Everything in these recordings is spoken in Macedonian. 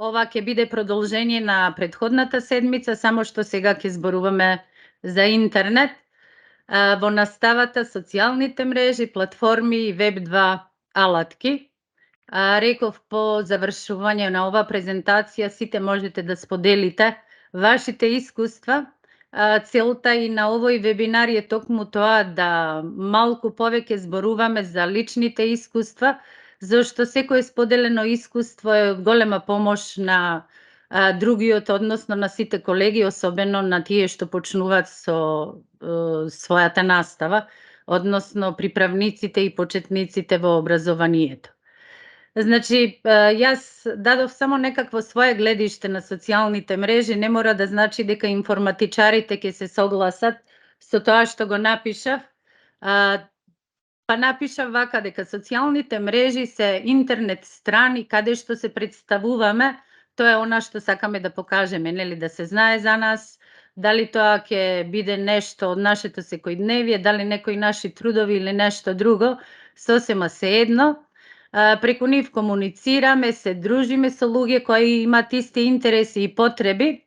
ова ќе биде продолжение на претходната седмица, само што сега ќе зборуваме за интернет. Во наставата социјалните мрежи, платформи и Web2 алатки. Реков по завршување на ова презентација сите можете да споделите вашите искуства. Целта и на овој вебинар е токму тоа да малку повеќе зборуваме за личните искуства, зашто секое споделено искуство е од голема помош на другиот, односно на сите колеги, особено на тие што почнуваат со својата настава, односно приправниците и почетниците во образованието. Значи, јас дадов само некакво свое гледиште на социјалните мрежи, не мора да значи дека информатичарите ќе се согласат со тоа што го напишав. Па напишав вака дека социјалните мрежи се интернет страни каде што се представуваме, тоа е она што сакаме да покажеме, нели, да се знае за нас, дали тоа ќе биде нешто од нашето секојдневие, дали некои наши трудови или нешто друго, сосема сеедно. Преку нив комуницираме, се дружиме со луѓе кои имаат исти интереси и потреби,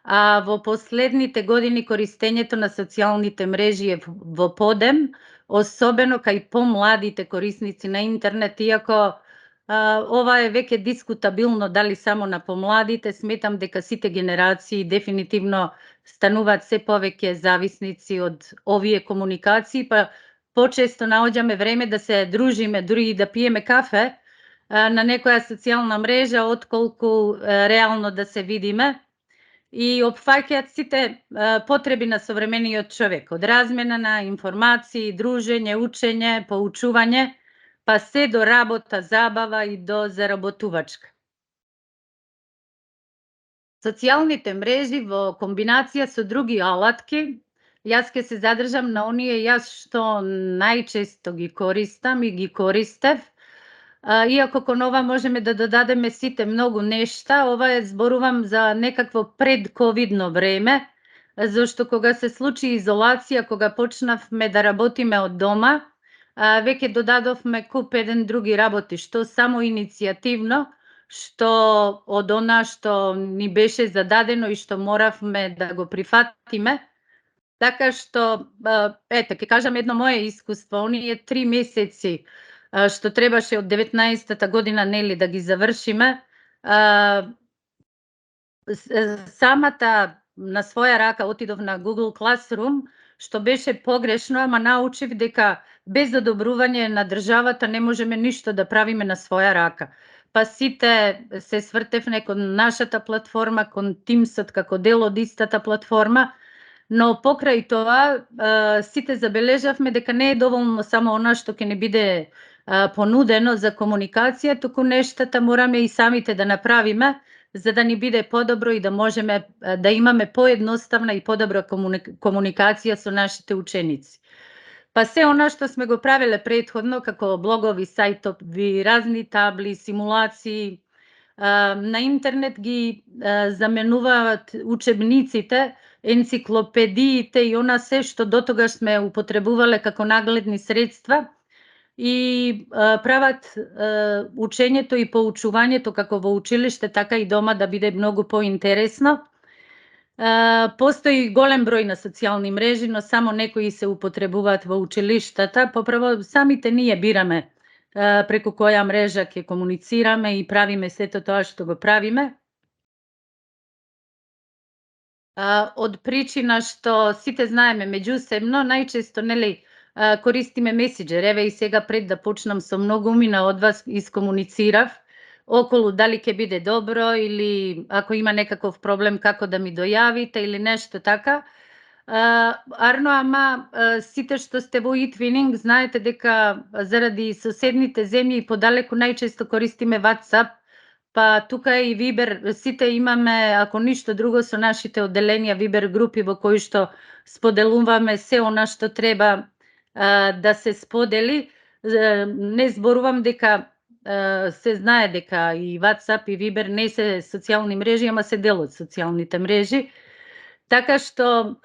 а во последните години користењето на социјалните мрежи е во подем, особено кај помладите корисници на интернет, иако ова е веќе дискутабилно дали само на помладите, сметам дека сите генерации дефинитивно стануваат се повеќе зависници од овие комуникации, па почесто наоѓаме време да се дружиме, дури и да пиеме кафе на некоја социјална мрежа, отколку реално да се видиме, и опфаќаат сите потреби на современиот човек, од размена на информации, дружење, учење, поучување, па се до работа, забава и до заработувачка. Социјалните мрежи во комбинација со други алатки, јас ќе се задржам на оние јас што најчесто ги користам и ги користев, иако кон ова можеме да додадеме сите многу нешта. Ова е, зборувам за некакво предковидно време, зашто кога се случи изолација, кога почнавме да работиме од дома, веќе додадовме куп еден други работи, што само иницијативно, што од она што ни беше зададено и што моравме да го прифатиме. Така што, ете, ќе кажам едно мое искуство, оние 3 месеци што требаше од 19-та година, нели, да ги завршиме, самата на своја рака отидов на Google Classroom, што беше погрешно, ама научив дека без одобрување на државата не можеме ништо да правиме на своја рака. Па сите се свртевме кон нашата платформа, кон Teams-от како дел од истата платформа, но покрај тоа сите забележавме дека не е доволно само она што ќе не биде понудено за комуникација, туку нештата мораме и самите да направиме, за да ни биде подобро и да можеме да имаме поедноставна и подобра комуникација со нашите ученици. Па се она што сме го правеле претходно, како блогови, сајтови, разни табли, симулации, на интернет ги заменуваат учебниците, енциклопедиите и она се што дотогаш сме употребувале како нагледни средства, и прават учењето и поучувањето како во училиште, така и дома да биде многу поинтересно. Постои голем број на социјални мрежи, но само некои се употребуваат во училиштата. Поправо самите ние бираме преку која мрежа ќе комуницираме и правиме сето тоа што го правиме. Од причина што сите знаеме меѓусебно, најчесто, нели, користиме меседжер. Еве и сега пред да почнам со многу умина од вас искомуницирав околу дали ќе биде добро или ако има некаков проблем како да ми дојавите или нешто така. Арно, ама сите што сте во eTwinning знаете дека заради соседните земји и подалеку најчесто користиме WhatsApp, па тука и Viber, сите имаме, ако ништо друго, со нашите одделенија Viber групи во кои што споделуваме се она што треба да се сподели. Не зборувам дека се знае дека и WhatsApp и Viber не се социјални мрежи, ама се дел од социјалните мрежи. Така што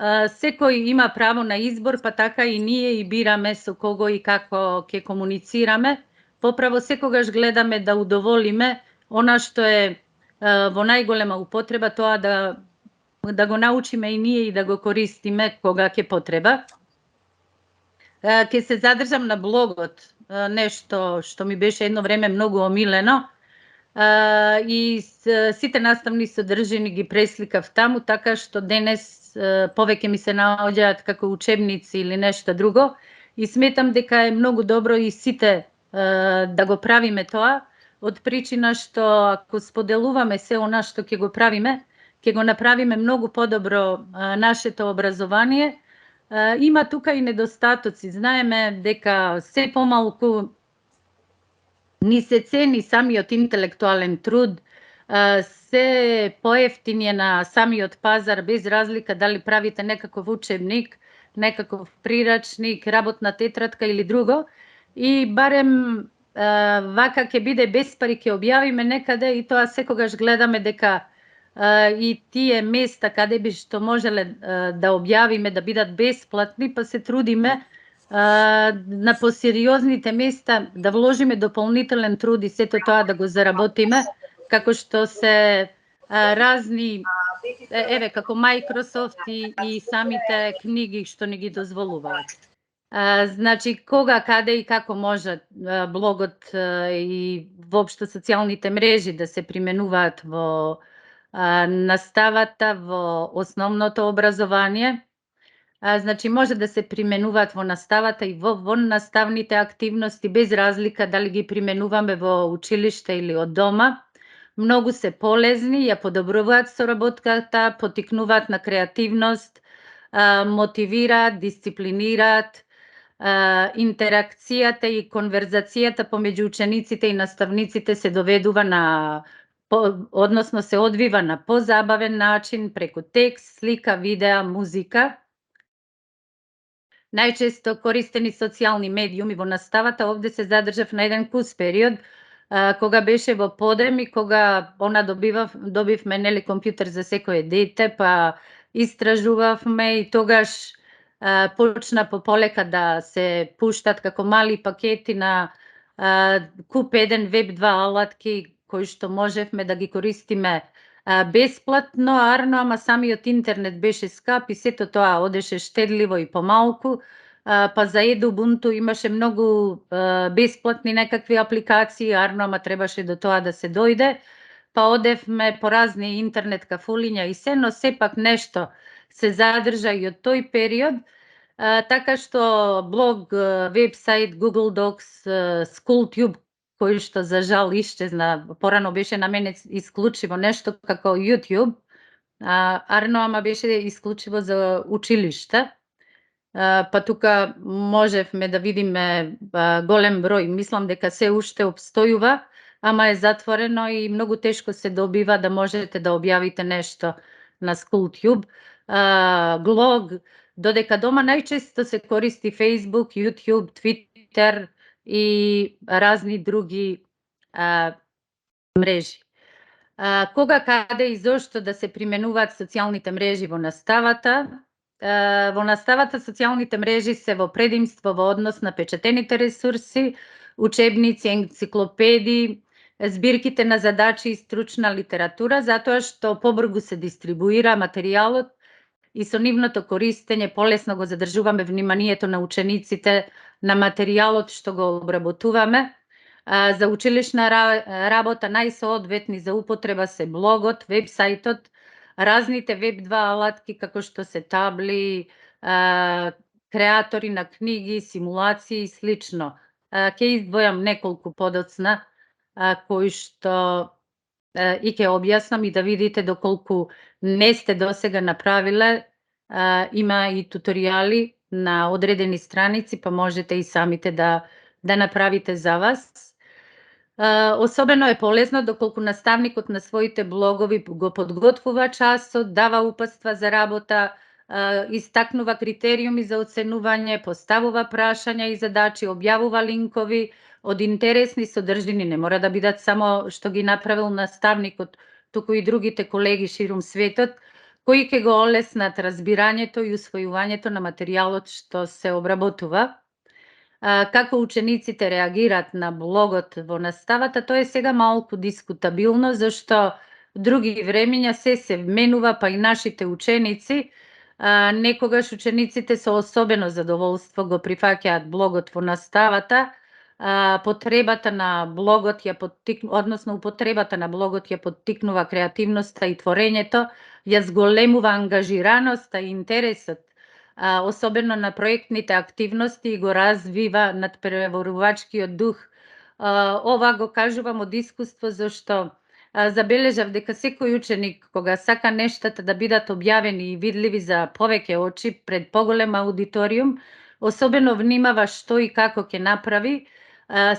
секој има право на избор, па така и ние и бираме со кого и како ќе комуницираме. Поправо секогаш гледаме да удоволиме она што е во најголема употреба, тоа да го научиме и ние и да го користиме кога ќе потреба. Ќе се задржам на блогот, нешто што ми беше едно време многу омилено, и сите наставни содржини ги пресликав таму, така што денес повеќе ми се наоѓаат како учебници или нешто друго и сметам дека е многу добро и сите да го правиме тоа, од причина што ако споделуваме се она што ќе го правиме, ќе го направиме многу подобро нашето образование. Има тука и недостатоци. Знаеме дека се помалку ни се цени самиот интелектуален труд, се поевтини е на самиот пазар, без разлика дали правите некаков учебник, некаков прирачник, работна тетрадка или друго. И барем вака ќе биде без пари, ќе објавиме некаде и тоа секогаш гледаме дека и тие места каде би што можеле да објавиме да бидат бесплатни, па се трудиме на посериозните места да вложиме дополнителен труд и сето тоа да го заработиме, како што се разни, еве, како Microsoft и самите книги што ни ги дозволуваат. Значи, кога, каде и како може блогот и воопшто социјалните мрежи да се применуваат во наставата, во основното образование. Значи, може да се применуваат во наставата и во наставните активности, без разлика дали ги применуваме во училиште или од дома. Многу се полезни, ја подобруваат соработката, потикнуваат на креативност, мотивираат, дисциплинираат, интеракцијата и конверзацијата помеѓу учениците и наставниците се доведува односно се одвива на позабавен начин преку текст, слика, видеа, музика. Најчесто користени социјални медиуми во наставата, овде се задржав на еден кус период, кога беше во подем и кога добивме нели компјутер за секое дете, па истражувавме и тогаш почна полека да се пуштат како мали пакети на куп 1, веб 2 алатки кои што можевме да ги користиме бесплатно, арно, ама самиот интернет беше скап и сето тоа одеше штедливо и помалку, па за Ubuntu имаше многу бесплатни некакви апликации, арно, ама требаше до тоа да се дојде, па одевме по разни интернет кафулиња и се, но сепак нешто се задржа и од тој период, така што блог, вебсайт, Google Docs, SchoolTube, кој што за жал исчезна, порано беше на мене исклучиво нешто како YouTube, арно, ама беше исклучиво за училиште. Па тука можевме да видиме голем број, мислам дека се уште обстојува, ама е затворено и многу тешко се добива да можете да објавите нешто на SchoolTube. Глог, додека дома најчесто се користи Facebook, YouTube, Twitter и разни други мрежи. Кога, каде и зошто да се применуваат социјалните мрежи во наставата? Во наставата социјалните мрежи се во предимство во однос на печатените ресурси, учебници, енциклопедии, збирките на задачи и стручна литература, затоа што побрзо се дистрибуира материјалот и со нивното користење полесно го задржуваме вниманието на учениците на материјалот што го обработуваме. За училишна работа најсоодветни за употреба се блогот, вебсајтот, разните веб 2 алатки како што се табли, креатори на книги, симулации и слично. Ќе издвојам неколку подоцна кои што и ќе објаснам и да видите доколку не сте досега направиле. Има и туторијали на одредени страници, па можете и самите да направите за вас. Особено е полезно доколку наставникот на своите блогови го подготвува часот, дава упатства за работа, истакнува критериуми за оценување, поставува прашања и задачи, објавува линкови од интересни содржини. Не мора да бидат само што ги направил наставникот, туку и другите колеги ширум светот, кои ќе го олеснат разбирањето и усвојувањето на материјалот што се обработува. Како учениците реагираат на блогот во наставата, тоа е сега малку дискутабилно, зашто други времења се менува, па и нашите ученици. Некогаш учениците со особено задоволство го прифаќаат блогот во наставата. Потребата на блогот ја односно употребата на блогот ја поттикнува креативноста и творењето, ја зголемува ангажираноста и интересот, особено на проектните активности и го развива надпреварувачкиот дух. Ова го кажувам од искуство зашто забележав дека секој ученик кога сака нештата да бидат објавени и видливи за повеќе очи пред поголем аудиториум, особено внимава што и како ќе направи.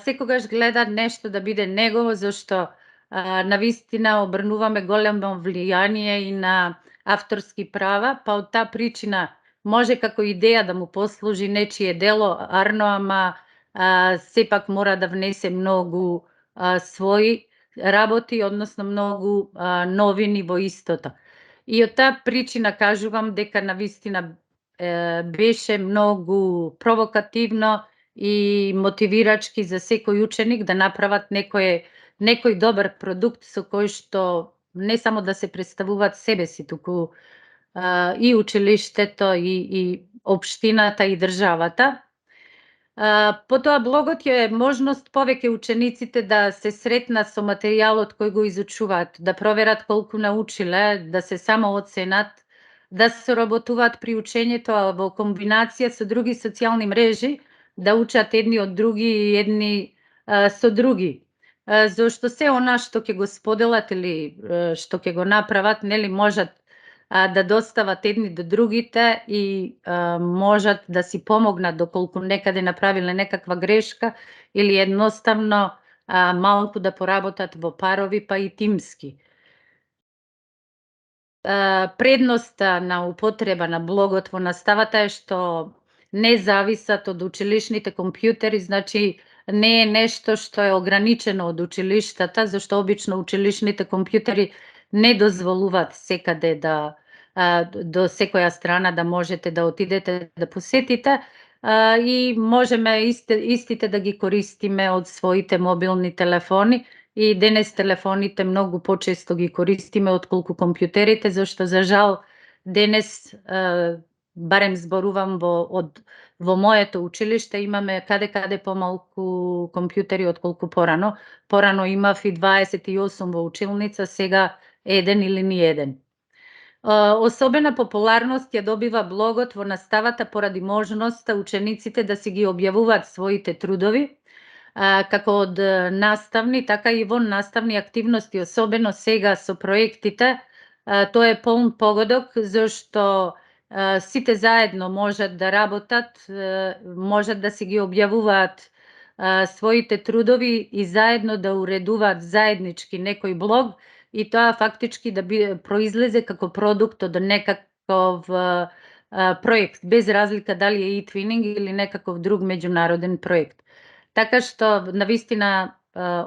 Секогаш гледа нешто да биде негово, зашто навистина обрнуваме големо влијание и на авторски права, па од таа причина може како идеја да му послужи нечие дело, арно, ама сепак мора да внесе многу своји работи, односно многу новини во истото. И од таа причина кажувам дека навистина беше многу провокативно и мотивирачки за секој ученик да направат некој добар продукт со кој што не само да се представуваат себе си, туку и училиштето и општината и државата. Потоа блогот е можност повеќе учениците да се сретнат со материјалот кој го изучуваат, да проверат колку научиле, да се самооценат, да соработуваат при учењето, а во комбинација со други социјални мрежи да учат едни од други и едни со други. Зошто се она што ќе го споделат или што ќе го направат, нели можат да достават едни до другите и можат да си помогнат доколку некаде направиле некаква грешка или едноставно малку да поработат во парови, па и тимски. Предноста на употреба на блогот во наставата е што не зависат од училишните компјутери, значи не е нешто што е ограничено од училиштата, зашто обично училишните компјутери не дозволуваат секаде до секоја страна да можете да отидете да посетите, и можеме истите да ги користиме од своите мобилни телефони. И денес телефоните многу почесто ги користиме отколку компјутерите, зашто за жал денес, барем зборувам во моето училиште, имаме каде помалку компјутери отколку порано. Порано имав и 28 во училница, сега еден или ни еден. Особена популарност ја добива блогот во наставата поради можноста учениците да си ги објавуваат своите трудови, како од наставни, така и воннаставни активности, особено сега со проектите. Тоа е полн погодок, зашто сите заедно можат да работат, можат да си ги објавуваат своите трудови и заедно да уредуваат заеднички некој блог и тоа фактички да произлезе како продукт од некаков проект, без разлика дали е e-twinning или некаков друг меѓународен проект. Така што навистина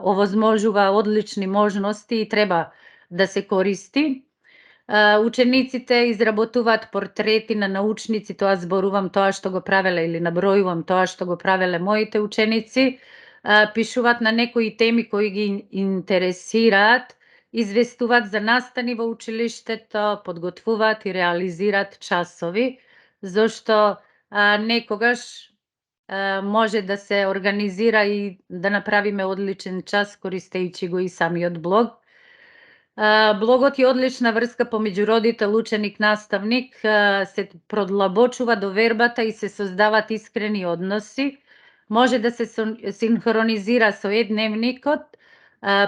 овозможува одлични можности и треба да се користи. Учениците изработуваат портрети на научници, тоа зборувам тоа што го правеле или набројувам тоа што го правеле моите ученици. Пишуваат на некои теми кои ги интересираат, известуваат за настани во училиштето, подготвуваат и реализираат часови, зашто некогаш може да се организира и да направиме одличен час користејќи го и самиот блог. Блогот е одлична врска помеѓу родител, ученик, наставник, се продлабочува довербата и се создаваат искрени односи. Може да се синхронизира со едневникот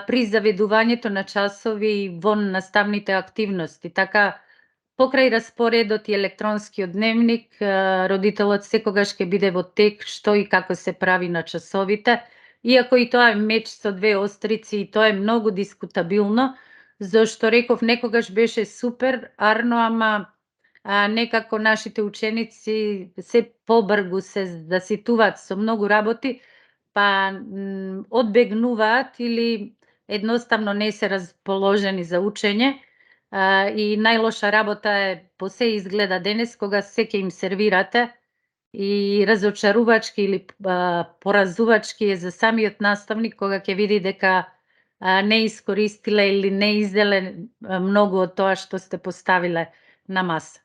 при заведувањето на часови вон наставните активности. Така, покрај распоредот и електронскиот дневник, родителот секогаш ќе биде во тек што и како се прави на часовите, иако и тоа е меч со две острици и тоа е многу дискутабилно, зашто реков некогаш беше супер, арно, ама некако нашите ученици се побргу се заситуваат со многу работи, па одбегнуваат или едноставно не се расположени за учење. И најлоша работа е по се изгледа денес кога се ќе им сервирате и разочарувачки или поразувачки е за самиот наставник кога ќе види дека не iskoristile ili ne izdele mnogo od тоа што сте поставиле на маса.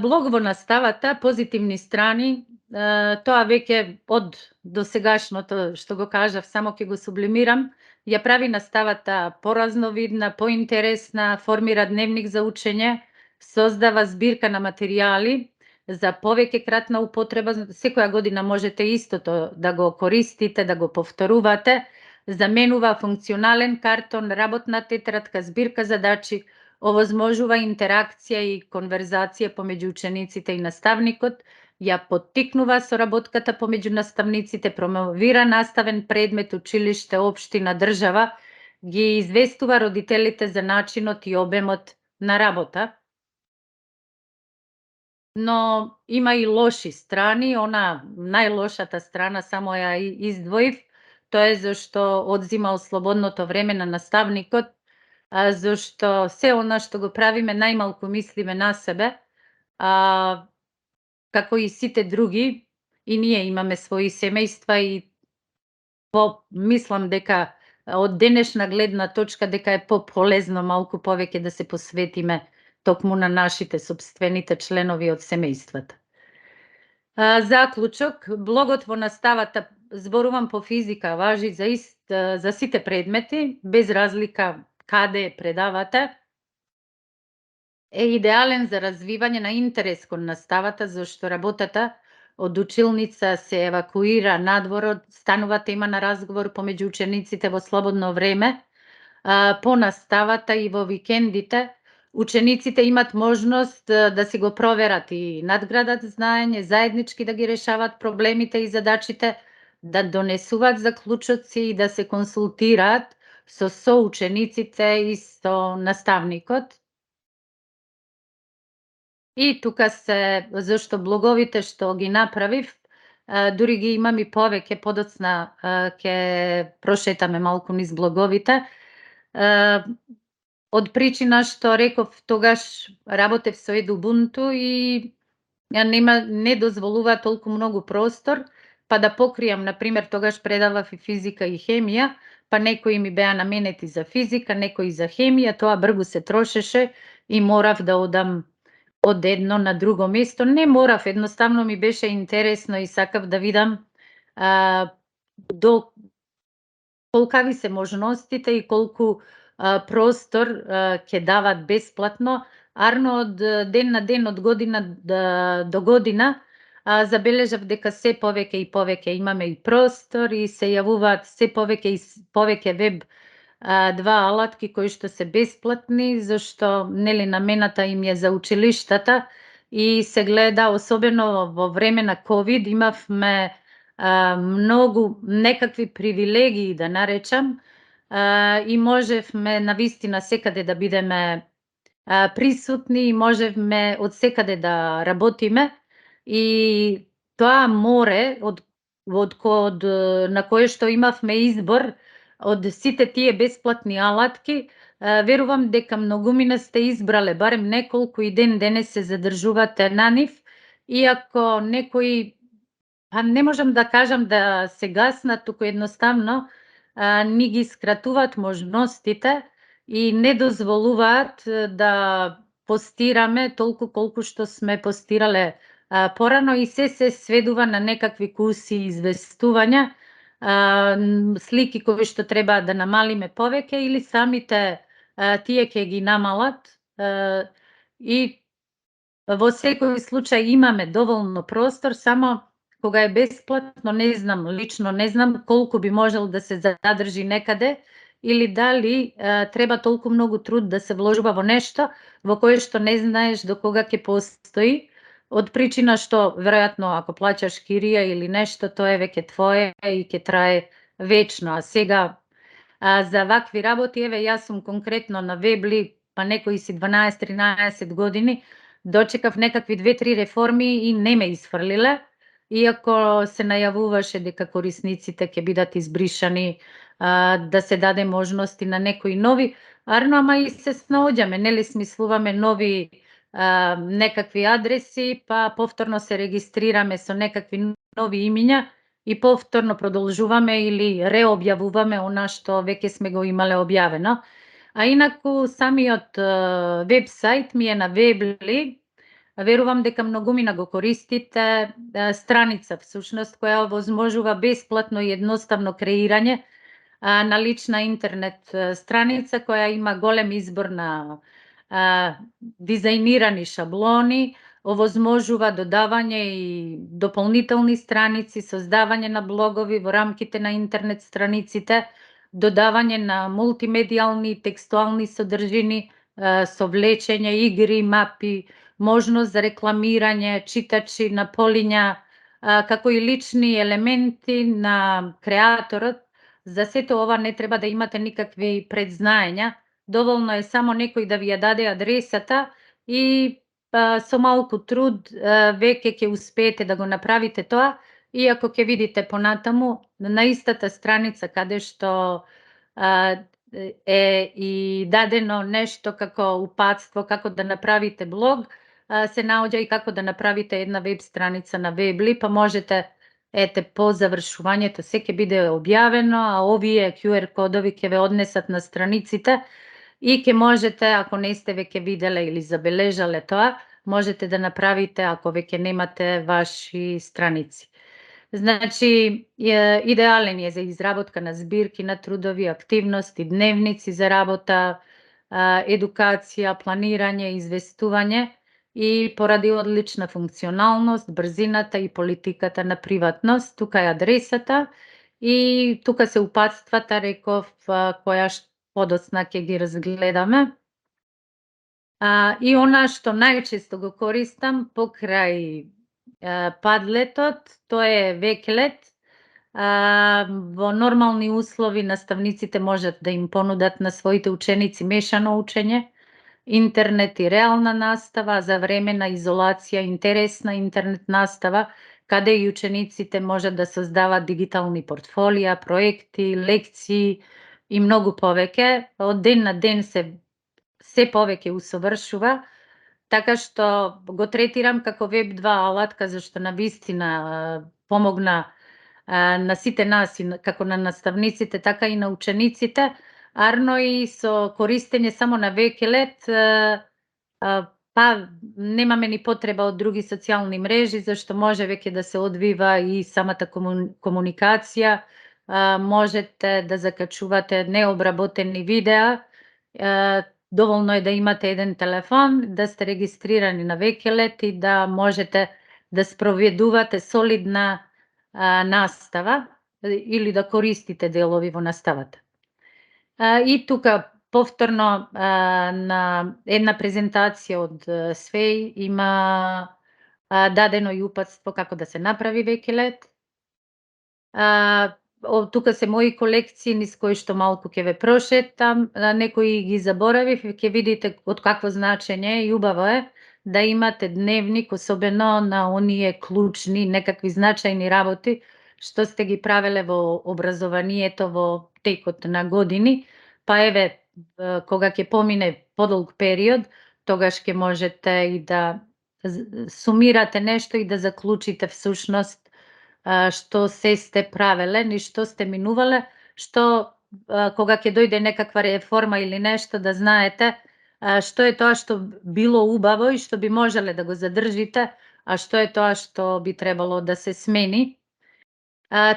Блог во наставата, позитивни страни, тоа веќе од досегашното што го кажав, само ќе го сублимирам, ја прави наставата поразновидна, поинтересна, формира дневник за учење, создава збирка на материјали за повеќе кратна употреба. Секоја година можете истото да го користите, да го повторувате. Заменува функционален картон, работна тетрадка, збирка задачи, овозможува интеракција и конверзација помеѓу учениците и наставникот, ја поттикнува соработката помеѓу наставниците, промовира наставен предмет, училиште, општина, држава, ги известува родителите за начинот и обемот на работа. Но има и лоши страни, она најлошата страна само ја издвоив, тоа е зашто одзима од слободното време на наставникот, зашто се она што го правиме најмалку мислиме на себе, како и сите други, и ние имаме своји семејства и мислам дека од денешна гледна точка дека е пополезно малку повеќе да се посветиме токму на нашите сопствените членови од семејствата. Заклучок, блогот во наставата, зборувам по физика, важи за сите предмети, без разлика каде предавате, е идеален за развивање на интерес кон наставата, зашто работата од училница се евакуира надвор, станува тема на разговор помеѓу учениците во слободно време, по наставата и во викендите. Учениците имат можност да си го проверат и надградат знаење, заеднички да ги решават проблемите и задачите, да донесуваат заклучоци и да се консултираат со соучениците и со наставникот. И тука се, зашто блоговите што ги направив, дури ги имам и повеќе, подоцна ќе прошетаме малку низ блоговите, од причина што реков тогаш работев со Едубунту и не дозволува толку многу простор, па да покријам, например, тогаш предавав и физика и хемија, па некои ми беа наменети за физика, некои за хемија, тоа бргу се трошеше и морав да одам од едно на друго место. Не морав, едноставно ми беше интересно и сакав да видам до колкави се можностите и колку простор ќе дават бесплатно. Арно од ден на ден, од година до година, забележав дека се повеќе и повеќе имаме и простор и се јавуваат се повеќе и повеќе веб два алатки кои што се бесплатни, зашто нели намената им е за училиштата и се гледа, особено во време на ковид, имавме многу некакви привилегии да наречам, и можевме навистина секаде да бидеме присутни и можевме од секаде да работиме и тоа море на кое што имавме избор од сите тие бесплатни алатки, верувам дека многумина сте избрале барем неколку и ден денес се задржувате на нив, иако некои, не можам да кажам да се гаснат, туку едноставно ни ги скратуваат можностите и не дозволуваат да постираме толку колку што сме постирале порано и се сведува на некакви куси известувања, слики кои што треба да намалиме повеќе или самите тие ќе ги намалат, и во секој случај имаме доволно простор, само кога е бесплатно, не знам, лично не знам колку би можел да се задржи некаде или дали треба толку многу труд да се вложува во нешто во кое што не знаеш до кога ќе постои, од причина што веројатно ако плаќаш кирија или нешто, тоа е веќе твое и ќе трае вечно. А сега за вакви работи, еве јас сум конкретно на Вебли, па некои си 12-13 години, дочекав некакви 2-3 реформи и не ме исфрлиле, иако се најавуваше дека корисниците ќе бидат избришани, да се даде можности на некои нови, ама и се снаоѓаме, нели смислуваме нови некакви адреси, па повторно се регистрираме со некакви нови имиња и повторно продолжуваме или реобјавуваме она што веќе сме го имале објавено. А инаку самиот веб-сајт ми е на Weebly. Верувам дека многумина го користите. Страница всушност која овозможува бесплатно и едноставно креирање на лична интернет страница која има голем избор на дизајнирани шаблони, овозможува додавање и дополнителни страници, создавање на блогови во рамките на интернет страниците, додавање на мултимедијални и текстуални содржини, совлечење, игри, мапи, можност за рекламирање, читачи на полиња, како и лични елементи на креаторот. За сето ова не треба да имате никакви предзнаења, доволно е само некој да ви ја даде адресата и со малку труд веќе ќе успеете да го направите тоа, иако ќе видите понатаму на истата страница каде што е и дадено нешто како упатство како да направите блог, се наоѓа и како да направите една веб страница на Weebly, па можете по завршувањето се ќе биде објавено, а овие QR кодови ќе ве однесат на страниците и ќе можете, ако не сте веќе виделе или забележале тоа, можете да направите ако веќе немате ваши страници. Значи, идеален е за изработка на збирки на трудови, активности, дневници за работа, едукација, планирање, известување и поради одлична функционалност, брзината и политиката на приватност. Тука е адресата и тука се упатствата, реков, која подоцна ќе ги разгледаме. И она што најчесто го користам покрај Падлетот, тоа е Веклет. Во нормални услови наставниците можат да им понудат на своите ученици мешано учење, интернет и реална настава, за време на изолација интересна интернет настава, каде и учениците можат да создават дигитални портфолија, проекти, лекции и многу повеќе. Од ден на ден се повеќе усовршува, така што го третирам како Web2 алатка, зашто навистина помогна на сите нас, и како на наставниците, така и на учениците, арно и со користење само на Векелет, па немаме ни потреба од други социјални мрежи, зашто може веќе да се одвива и самата комуникација, можете да закачувате необработени видеа, доволно е да имате еден телефон, да сте регистрирани на Векелет и да можете да спроведувате солидна настава или да користите делови во наставата. И тука повторно на една презентација од СВЕЙ има дадено и упатство како да се направи Векелет. Тука се мои колекции низ кои што малку ќе ве прошетам, некои ги заборавив, ќе видите од какво значење и убаво е да имате дневник, особено на оние клучни, некакви значајни работи што сте ги правеле во образованието во текот на години, па еве кога ќе помине подолг период, тогаш ќе можете и да сумирате нешто и да заклучите всушност што се сте правеле, ни што сте минувале, што кога ќе дојде некаква реформа или нешто да знаете што е тоа што било убаво и што би можеле да го задржите, а што е тоа што би требало да се смени.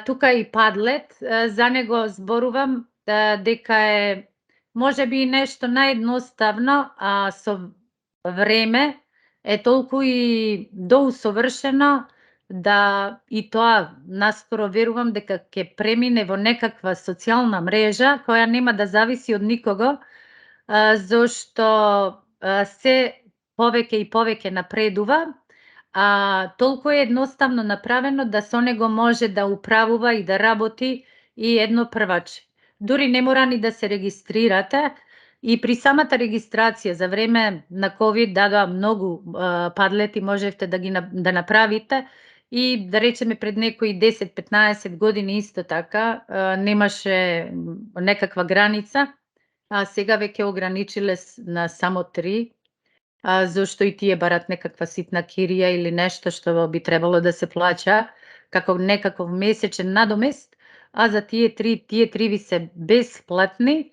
Тука и Падлет, за него зборувам дека е можеби нешто наједноставно, а со време е толку и доусовршено да и тоа наскоро верувам дека ќе премине во некаква социјална мрежа која нема да зависи од никого, зашто се повеќе и повеќе напредува, толку е едноставно направено да со него може да управува и да работи и едно прваче. Дури не мора ни да се регистрирате и при самата регистрација за време на ковид дадоа многу падлети, можевте да направите и да речеме пред некои 10-15 години исто така немаше некаква граница, а сега веќе ограничиле на само 3, зашто и тие барат некаква ситна кирија или нешто што би требало да се плаќа. како некаков месечен надомест, а за тие три ви се бесплатни,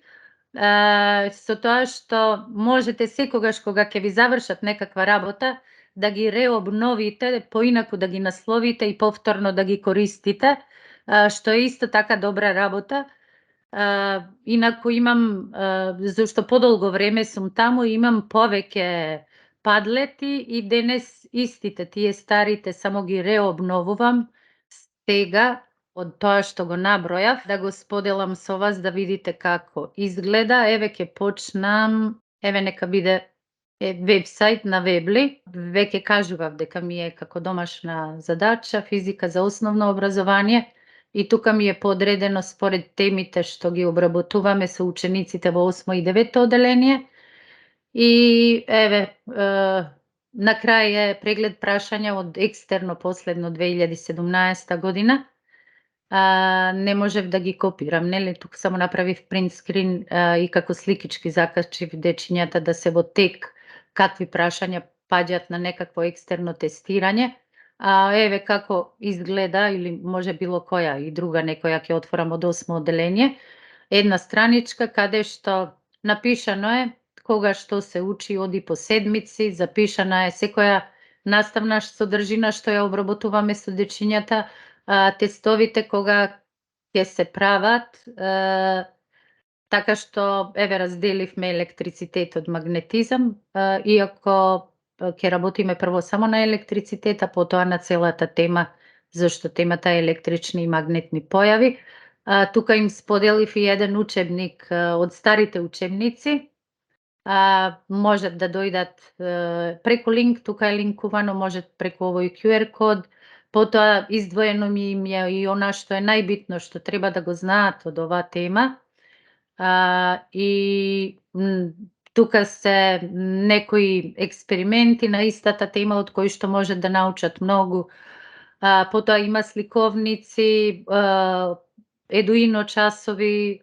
со тоа што можете секогаш кога ќе ви завршат некаква работа, да ги реобновите, поинаку да ги насловите и повторно да ги користите, што е исто така добра работа. Инаку имам, зашто подолго време сум таму, имам повеќе падлети и денес истите, тие старите, само ги реобновувам сега од тоа што го набројав, да го споделам со вас да видите како изгледа. Еве ќе почнам, еве нека биде вебсайт на Вебли. Веќе кажував дека ми е како домашна задача физика за основно образование. И тука ми е подредено според темите што ги обработуваме со учениците во 8 и 9 оделение. И еве, на крај е преглед прашања од екстерно последно 2017 година. Не можев да ги копирам, нели, тука само направив принт скрин и како сликички закачив дечињата да се во тек какви прашања паѓаат на некакво екстерно тестирање. Еве како изгледа, или може било која и друга некоја ќе отворам од 8 оделение. Една страничка каде што напишано е кога што се учи, оди по седмици, запишана е секоја наставна содржина што ја обработуваме со дечињата, тестовите кога ќе се прават, така што еве разделивме електрицитет од магнетизам, иако ќе работиме прво само на електрицитет, а потоа на целата тема, зашто темата е електрични и магнетни појави. Тука им споделив и еден учебник од старите учебници. Можат да дојдат преку линк, тука е линкувано, можат преку овој QR код. Потоа издвоено ми им е и она што е најбитно што треба да го знаат од оваа тема. И тука се некои експерименти на истата тема од кои што можат да научат многу. Потоа има сликовници, едуино часови,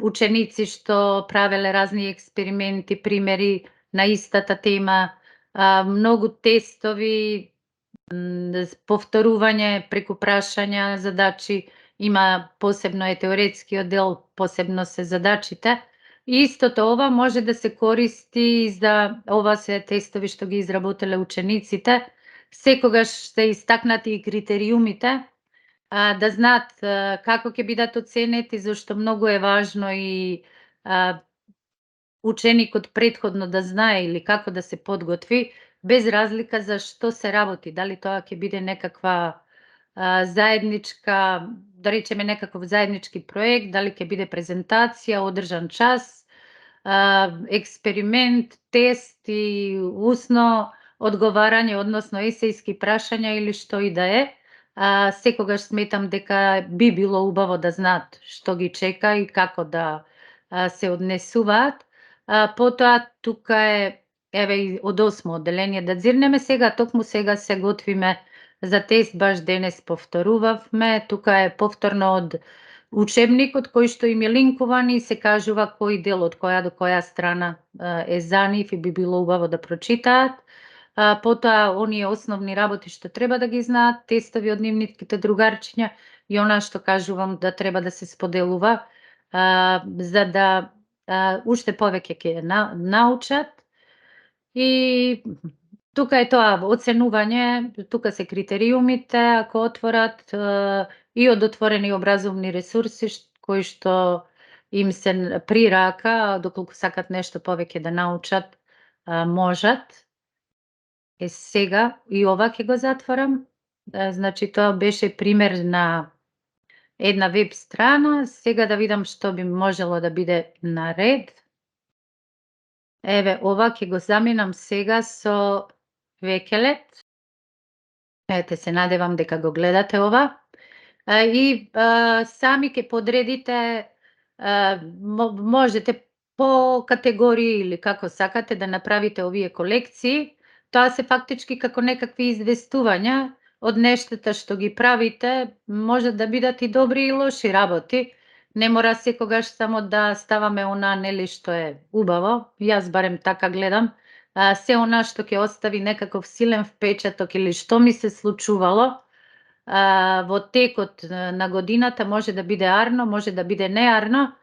ученици што правеле разни експерименти, примери на истата тема, многу тестови, повторување преку прашања, задачи, има посебно е теоретскиот дел, посебно се задачите. И истото ова може да се користи за, ова се тестови што ги изработиле учениците, секогаш се истакнати и критериумите, да знаат како ќе бидат оценети, зашто многу е важно и ученикот претходно да знае или како да се подготви, без разлика за што се работи, дали тоа ќе биде некаква заедничка, да речеме некаков заеднички проект, дали ќе биде презентација, одржан час, експеримент, тест и усно одговарање, односно есејски прашања или што и да е. Секогаш сметам дека би било убаво да знаат што ги чека и како да се однесуваат. Потоа тука е, еве и од 8 оделение да дзирнеме сега, токму сега се готвиме за тест, баш денес повторувавме, тука е повторно од учебникот кој што им е линкуван и се кажува кој дел од која до која страна е за нив и би било убаво да прочитаат. Потоа оние основни работи што треба да ги знаат, тестови од нивните другарчиња и она што кажувам да треба да се споделува, за да уште повеќе ќе научат. И тука е тоа оценување, тука се критериумите, ако отворат, и од отворени образовни ресурси кои што им се при рака, доколку сакат нешто повеќе да научат, можат. Сега и ова ќе го затворам. Значи тоа беше пример на една веб страна. Сега да видам што би можело да биде наред. Еве, ова ќе го заменам сега со Векелет. Ете, се надевам дека го гледате ова. И сами ќе подредите, можете по категории или како сакате да направите овие колекции. Тоа се фактички како некакви известувања од нештата што ги правите, може да бидат и добри и лоши работи. Не мора секогаш само да ставаме она, нели, што е убаво. Јас барем така гледам. Се она што ќе остави некаков силен впечаток или што ми се случувало, во текот на годината може да биде арно, може да биде неарно,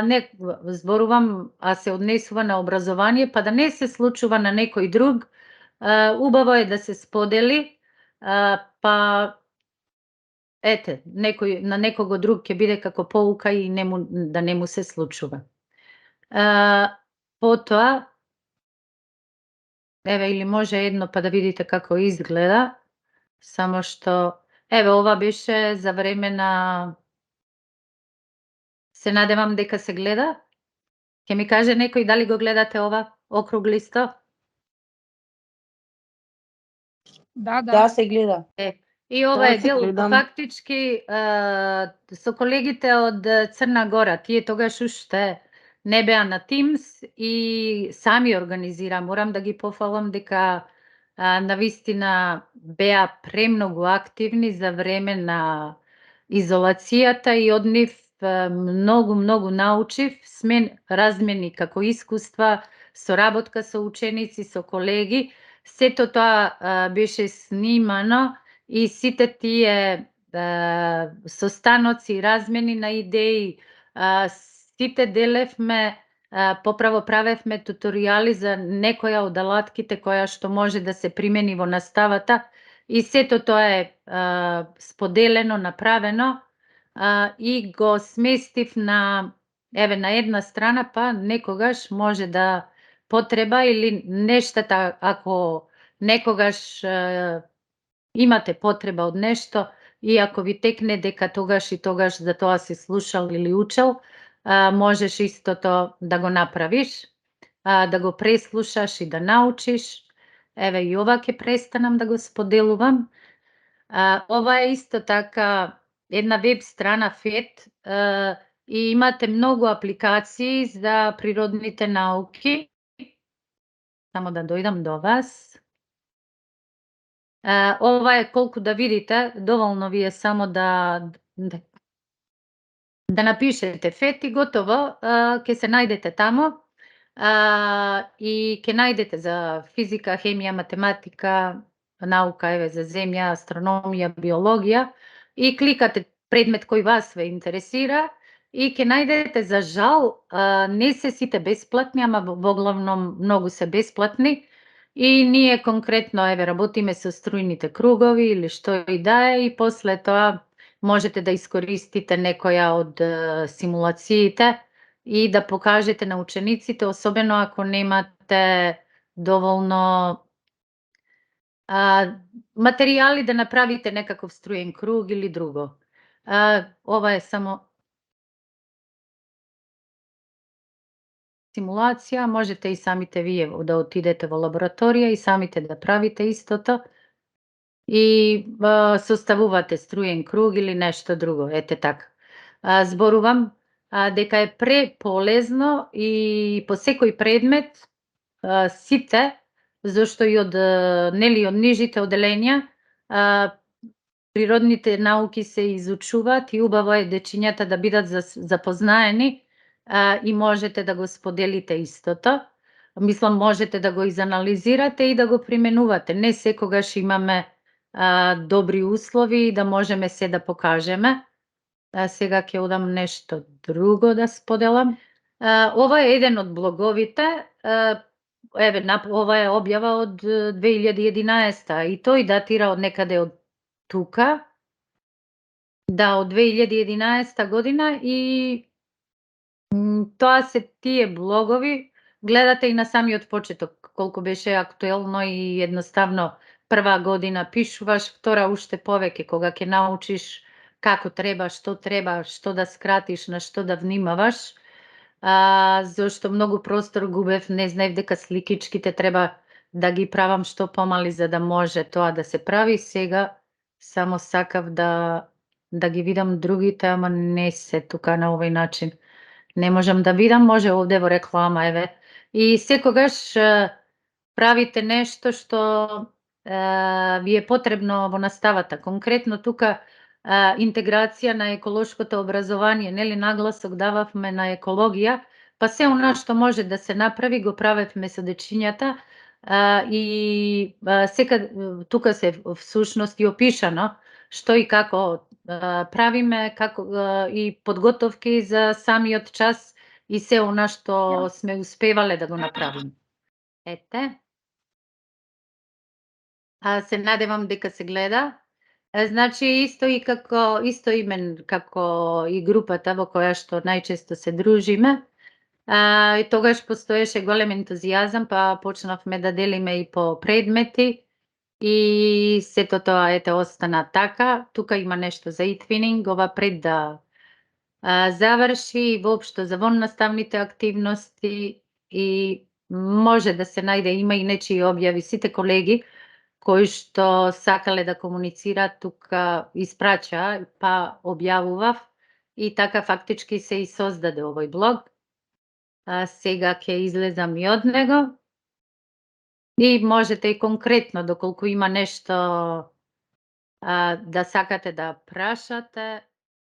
не зборувам, а се однесува на образование, па да не се случува на некој друг, убаво е да се сподели, па некој на некого друг ќе биде како поука и да не му се случува. Потоа, еве или може едно па да видите како изгледа, само што еве ова беше за време на се надевам дека се гледа. Ќе ми каже некој дали го гледате ова округлисто? Да, Да, да. се гледа. И ова е се дел гледам. фактички со колегите од Црна Гора. Тие тогаш уште не беа на Teams и сами организира. Морам да ги пофалам дека навистина беа премногу активни за време на изолацијата и од нив многу научив, размени како искуства, соработка со ученици, со колеги. Сето тоа беше снимано и сите тие состаноци, размени на идеи, сите делевме, поправо правевме туторијали за некоја од алатките која што може да се примени во наставата и сето тоа е споделено, направено и го сместив на една страна, па некогаш може да потреба или нештата ако некогаш имате потреба од нешто и ако ви текне дека тогаш и тогаш за тоа си слушал или учел, можеш истото да го направиш, да го преслушаш и да научиш. Еве и ова ќе престанам да го споделувам. Ова е исто така една веб страна ФЕТ и имате многу апликации за природните науки. Само да дојдам до вас. Ова е колку да видите, доволно ви е само да напишете ФЕТ и готово, ќе се најдете тамо и ќе најдете за физика, хемија, математика, наука, еве за земја, астрономија, биологија и кликате предмет кој вас ве интересира и ќе најдете, за жал, не се сите бесплатни, ама во главном многу се бесплатни и ние конкретно еве работиме со струјните кругови или што и да е и после тоа можете да искористите некоја од симулациите и да покажете на учениците, особено ако немате доволно материјали да направите некаков струен круг или друго. Ова е само симулација, можете и самите вие да отидете во лабораторија и самите да правите истото и составувате струен круг или нешто друго, ете така. Зборувам дека е преполезно и по секој предмет сите, зашто и од нели од нижите оделенја природните науки се изучуваат и убаво е дечињата да бидат запознаени и можете да го споделите истото. Мислам, можете да го изанализирате и да го применувате. Не секогаш имаме добри услови и да можеме се да покажеме. Сега ќе одам нешто друго да споделам. Ова е еден од блоговите. Еве, ова е објава од 2011 и тој датира од некаде од тука. Да, од 2011 година и тоа се тие блогови. Гледате и на самиот почеток колку беше актуелно и едноставно прва година пишуваш, втора уште повеќе кога ќе научиш како треба, што да скратиш, на што да внимаваш. Зашто многу простор губев, не знаев дека сликичките треба да ги правам што помали за да може тоа да се прави. Сега само сакав да ги видам другите, ама не се тука на овој начин. Не можам да видам, може овде во реклама, еве. И секогаш правите нешто што ви е потребно во наставата. Конкретно тука интеграција на еколошкото образование, нели нагласок дававме на екологија, па се она што може да се направи го правевме со дечињата и тука се всушност и опишано што и како правиме, како и подготовки за самиот час и се она што сме успевале да го направиме. Ете. Се надевам дека се гледа. Значи исто имен како и групата во која што најчесто се дружиме. И тогаш постоеше голем ентузијазам, па почнавме да делиме и по предмети и сето тоа остана така. Тука има нешто за Itwinning, ова пред да заврши и воопшто за воннаставните активности и може да се најде, има и нечии објави, сите колеги кои што сакале да комуницираат тука испрачаа, па објавував и така фактички се и создаде овој блог. Сега ќе излезам и од него и можете и конкретно доколку има нешто да сакате да прашате,